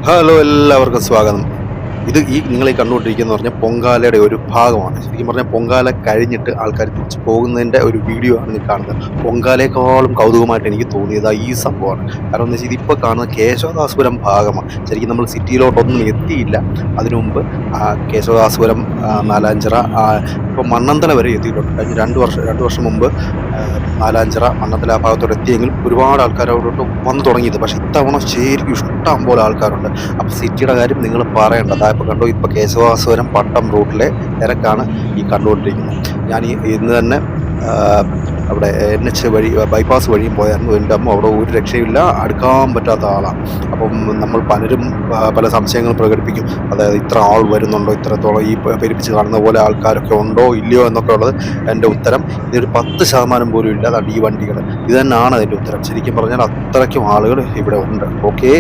Hello, എല്ലാവർക്കും സ്വാഗതം. നിങ്ങൾ ഈ കണ്ടുകൊണ്ടിരിക്കുന്നത് പറഞ്ഞാൽ പൊങ്കാലയുടെ ഒരു ഭാഗമാണ്. ശരിക്കും പറഞ്ഞാൽ പൊങ്കാല കഴിഞ്ഞിട്ട് ആൾക്കാർ തിരിച്ച് പോകുന്നതിൻ്റെ ഒരു വീഡിയോ ആണ് ഈ കാണുന്നത്. പൊങ്കാലയെക്കാളും കൗതുകമായിട്ട് എനിക്ക് തോന്നിയത് ഈ സംഭവമാണ്. കാരണം എന്ന് വെച്ചാൽ ഇതിപ്പോൾ കാണുന്ന കേശവദാസപുരം ഭാഗമാണ്. ശരിക്കും നമ്മൾ സിറ്റിയിലോട്ടൊന്നും എത്തിയില്ല. അതിനു മുമ്പ് കേശവദാസപുരം, നാലാഞ്ചിറ, ഇപ്പോൾ മണ്ണന്തല വരെ എത്തിയിട്ടുണ്ട്. കഴിഞ്ഞ രണ്ട് വർഷം മുമ്പ് നാലാഞ്ചിറ, മണ്ണന്തല ആ ഭാഗത്തോട്ട് എത്തിയെങ്കിലും ഒരുപാട് ആൾക്കാർ അവിടോട്ട് വന്നു തുടങ്ങിയത്. പക്ഷേ ഇത്തവണ ശരിക്കും ഇഷ്ടം പോലെ ആൾക്കാരുണ്ട്. അപ്പോൾ സിറ്റിയുടെ കാര്യം നിങ്ങൾ പറയേണ്ട. ഇപ്പോൾ കണ്ടോ, ഇപ്പോൾ കേശവദാസപുരം പട്ടം റൂട്ടിലെ തിരക്കാണ് ഈ കണ്ടുകൊണ്ടിരിക്കുന്നത്. ഞാൻ ഇന്ന് തന്നെ അവിടെ NH വഴി ബൈപ്പാസ് വഴിയും പോയായിരുന്നു. എൻ്റെ അമ്മ അവിടെ ഒരു രക്ഷയില്ല, അടുക്കാൻ പറ്റാത്ത ആളാണ്. അപ്പം നമ്മൾ പലരും പല സംശയങ്ങൾ പ്രകടിപ്പിക്കും. അതായത് ഇത്ര ആൾ വരുന്നുണ്ടോ, ഇത്രത്തോളം ഈ പെരുപ്പിച്ച് കാണുന്ന പോലെ ആൾക്കാരൊക്കെ ഉണ്ടോ ഇല്ലയോ എന്നൊക്കെ ഉള്ളത്. എൻ്റെ ഉത്തരം ഇതൊരു 10% പോലും ഇല്ല. അതാണ് ഈ വണ്ടികൾ. ഇത് തന്നെയാണ് അതിൻ്റെ ഉത്തരം. ശരിക്കും പറഞ്ഞാൽ അത്രയ്ക്കും ആളുകൾ ഇവിടെ ഉണ്ട്. ഓക്കേ.